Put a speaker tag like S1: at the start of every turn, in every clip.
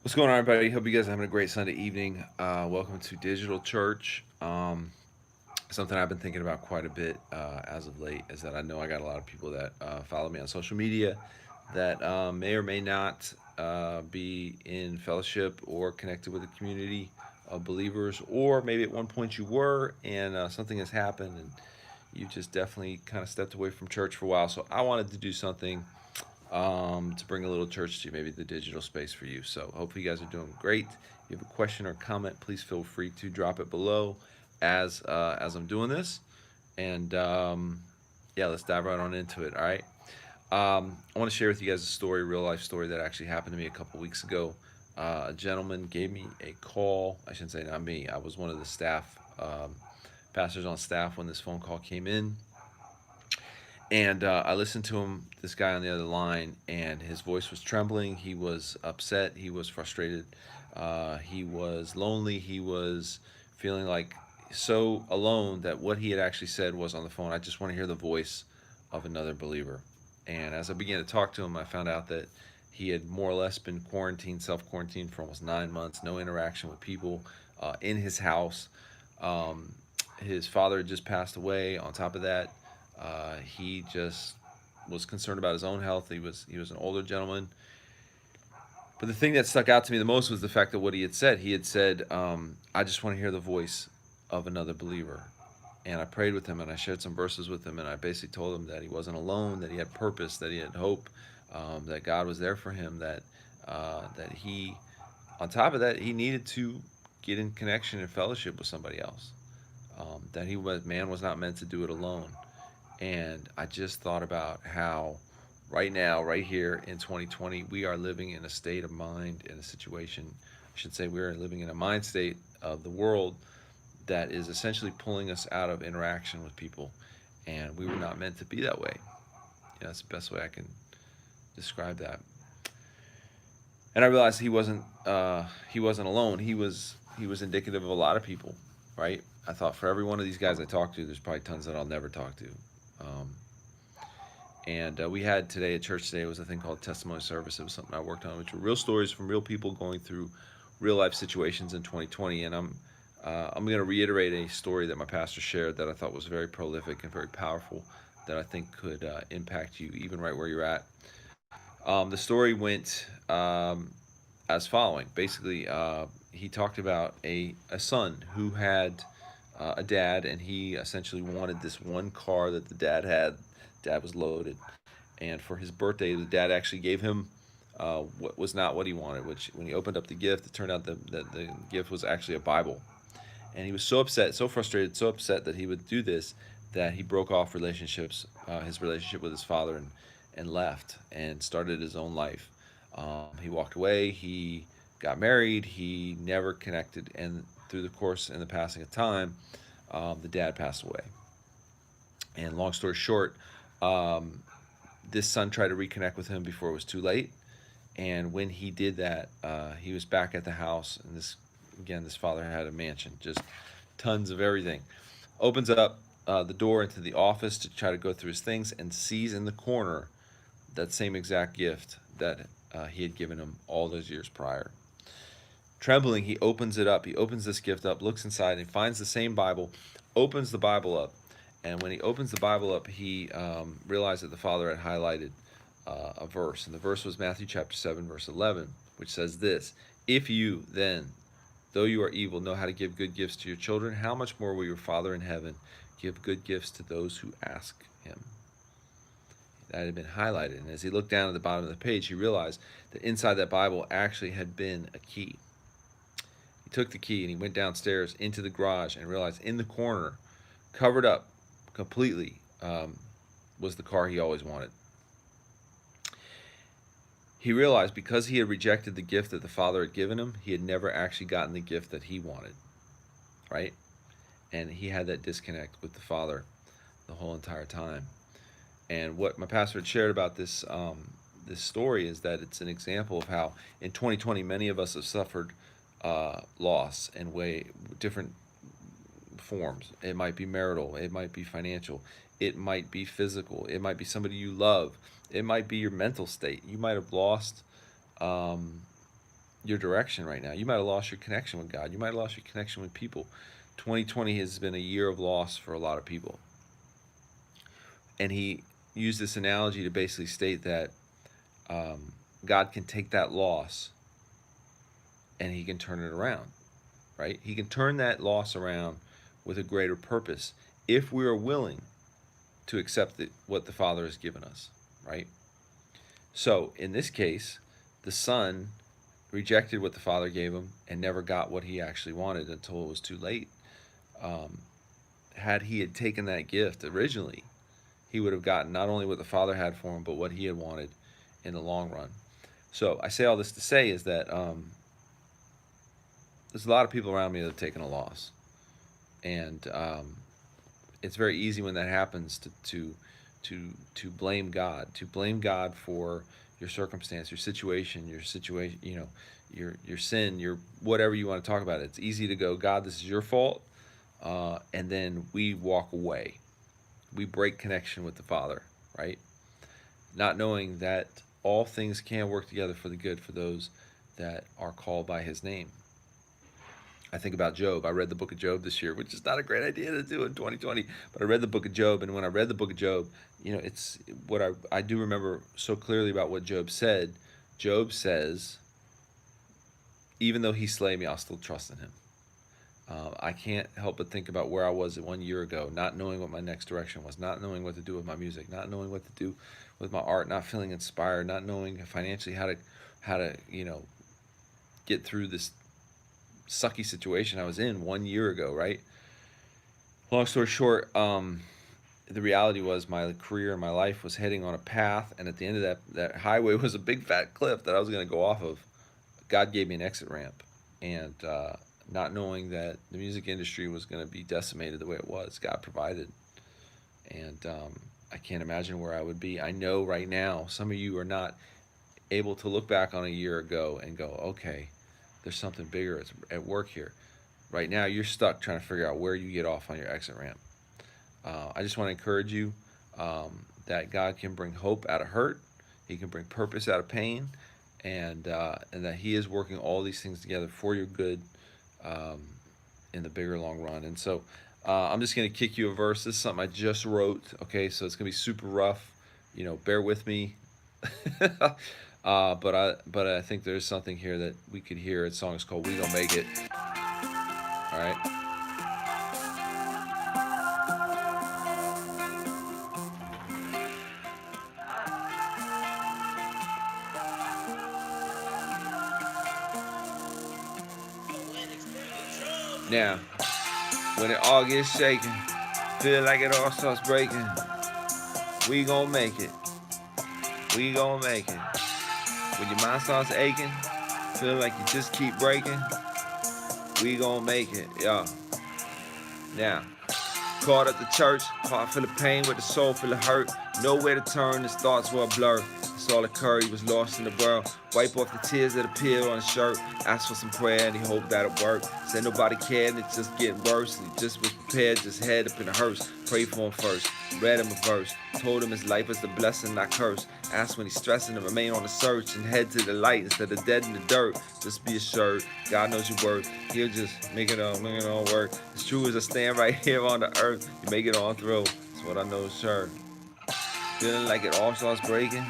S1: What's going on, everybody? Hope you guys are having a great Sunday evening. Welcome to Digital Church. Something I've been thinking about quite a bit as of late is that I know I got a lot of people that follow me on social media that may or may not be in fellowship or connected with a community of believers, or maybe at one point you were and something has happened and you just definitely kind of stepped away from church for a while. So I wanted to do something to bring a little church to maybe the digital space for you. So hopefully you guys are doing great. If you have a question or comment, please feel free to drop it below as I'm doing this. And yeah, let's dive right on into it. All right. I want to share with you guys a story, real life story that actually happened to me a couple weeks ago. A gentleman gave me a call. I shouldn't say not me. I was one of the staff pastors on staff when this phone call came in. And I listened to him, this guy on the other line, and his voice was trembling. He was upset. He was frustrated. He was lonely. He was feeling like so alone that what he had actually said was on the phone, I just want to hear the voice of another believer. And as I began to talk to him, I found out that he had more or less been quarantined, self quarantined for almost 9 months, no interaction with people in his house. Um, his father had just passed away. On top of that, he just was concerned about his own health. He was an older gentleman. But the thing that stuck out to me the most was the fact that what he had said. He had said, "I just want to hear the voice of another believer." And I prayed with him, and I shared some verses with him, and I basically told him that he wasn't alone, that he had purpose, that he had hope, that God was there for him, that he, on top of that, he needed to get in connection and fellowship with somebody else. That he was man was not meant to do it alone. And I just thought about how right now, right here in 2020, we are living in a state of mind, in a situation, I should say, we are living in a mind state of the world that is essentially pulling us out of interaction with people. And we were not meant to be that way. That's the best way I can describe that. And I realized he wasn't alone. He was indicative of a lot of people, right? I thought for every one of these guys I talked to, there's probably tons that I'll never talk to. Um, and we had today at church today, it was a thing called testimony service. It was something I worked on, which were real stories from real people going through real life situations in 2020. And I'm going to reiterate a story that my pastor shared that I thought was very prolific and very powerful, that I think could impact you even right where you're at. The story went as following. Basically, he talked about a son who had a dad, and he essentially wanted this one car that the dad had. Dad was loaded, and for his birthday, the dad actually gave him what was not what he wanted. Which, when he opened up the gift, it turned out that the gift was actually a Bible. And he was so upset, so frustrated, so upset that he would do this, that he broke off his relationship with his father, and left and started his own life. He walked away. He got married. He never connected, and through the course and the passing of time, the dad passed away. And long story short, um, this son tried to reconnect with him before it was too late. And when he did that, he was back at the house. And this father had a mansion, just tons of everything. Opens up the door into the office to try to go through his things, and sees in the corner that same exact gift that he had given him all those years prior. Trembling, he opens it up. He opens this gift up, looks inside, and finds the same Bible, opens the Bible up. And when he opens the Bible up, he realized that the father had highlighted a verse. And the verse was Matthew chapter 7, verse 11, which says this: "If you then, though you are evil, know how to give good gifts to your children, how much more will your Father in heaven give good gifts to those who ask him?" That had been highlighted. And as he looked down at the bottom of the page, he realized that inside that Bible actually had been a key. He took the key and he went downstairs into the garage and realized in the corner, covered up completely, was the car he always wanted. He realized because he had rejected the gift that the father had given him, he had never actually gotten the gift that he wanted, right? And he had that disconnect with the father the whole entire time. And what my pastor had shared about this story is that it's an example of how in 2020 many of us have suffered loss in way different forms. It might be marital, it might be financial, it might be physical, it might be somebody you love, it might be your mental state. You might have lost um, your direction right now. You might have lost your connection with God. You might have lost your connection with people. 2020 has been a year of loss for a lot of people. And he used this analogy to basically state that God can take that loss and he can turn it around, right? He can turn that loss around with a greater purpose if we are willing to accept what the Father has given us, right? So in this case, the son rejected what the Father gave him and never got what he actually wanted until it was too late. Had he had taken that gift originally, he would have gotten not only what the Father had for him, but what he had wanted in the long run. So I say all this to say is that there's a lot of people around me that have taken a loss, and it's very easy when that happens to blame God, for your circumstance, your situation, your sin, your whatever you want to talk about. It's easy to go, God, this is your fault, and then we walk away. We break connection with the Father, right? Not knowing that all things can work together for the good for those that are called by his name. I think about Job. I read the book of Job this year, which is not a great idea to do in 2020, but I read the book of Job, and when I read the book of Job, it's what I do remember so clearly about what Job said. Job says, even though he slay me, I'll still trust in him. I can't help but think about where I was 1 year ago, not knowing what my next direction was, not knowing what to do with my music, not knowing what to do with my art, not feeling inspired, not knowing financially how to get through this sucky situation I was in 1 year ago, right? Long story short, the reality was my career and my life was heading on a path, and at the end of that highway was a big fat cliff that I was going to go off of. God gave me an exit ramp, and not knowing that the music industry was going to be decimated the way it was, God provided. And I can't imagine where I would be. I know right now some of you are not able to look back on a year ago and go, okay, there's something bigger at work here. Right now you're stuck trying to figure out where you get off on your exit ramp. I just want to encourage you that God can bring hope out of hurt. He can bring purpose out of pain, and that he is working all these things together for your good in the bigger long run. And so I'm just going to kick you a verse. This is something I just wrote, okay? So it's going to be super rough. Bear with me. But I think there's something here that we could hear. The song is called We Gonna Make It. All right? Now, when it all gets shaken, feel like it all starts breaking, we gon' make it. We gon' make it. When your mind starts aching, feel like you just keep breaking, we gon' make it, yeah. Now, caught at the church, heart full of pain with a soul full of hurt. Nowhere to turn, his thoughts were a blur. Saul Curry was lost in the world. Wipe off the tears that appeared on his shirt. Asked for some prayer and he hoped that'd work. Said nobody cared and it's just getting worse. He just was prepared, just head up in a hearse. Prayed for him first, read him a verse. Told him his life was a blessing, not curse. Asked when he's stressing to remain on the search and head to the light instead of dead in the dirt. Just be assured, God knows your worth. He'll just make it all work. As true as I stand right here on the earth, you make it all through. That's what I know is sure. Feeling like it all starts breaking.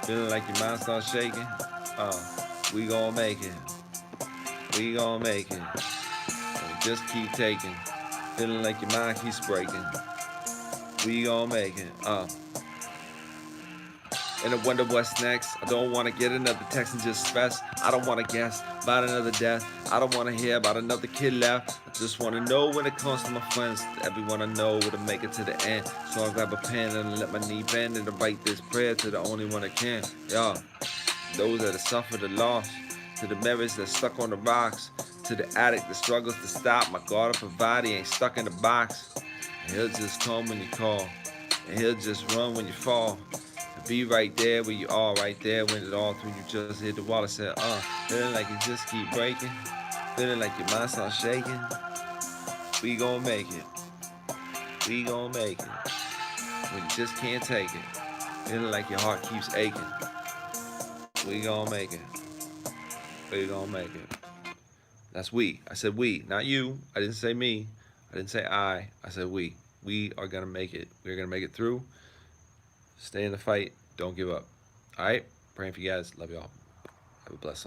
S1: Feeling like your mind starts shaking. We gon' make it. We gon' make it. And just keep taking. Feeling like your mind keeps breaking. We gon' make it. And I wonder what's next. I don't wanna get another text and just stress. I don't wanna guess about another death. I don't wanna hear about another kid left. I just wanna know when it comes to my friends. Everyone I know would make it to the end. So I grab a pen and let my knee bend and I write this prayer to the only one I can. Yeah, those that have suffered the loss, to the memories that stuck on the rocks, to the addict that struggles to stop. My God will provide, he ain't stuck in the box. And he'll just come when you call, and he'll just run when you fall. Be right there where you are, right there when it all through you just hit the wall and said, feeling like you just keep breaking, feeling like your mind starts shaking. We gon' make it. We gon' make it. When you just can't take it, feeling like your heart keeps aching. We gon' make it. We're gonna make it. That's we. I said we, not you. I didn't say me. I didn't say I. I said we. We are gonna make it. We're gonna make it through. Stay in the fight. Don't give up. All right. Praying for you guys. Love y'all. Have a blessed Sunday.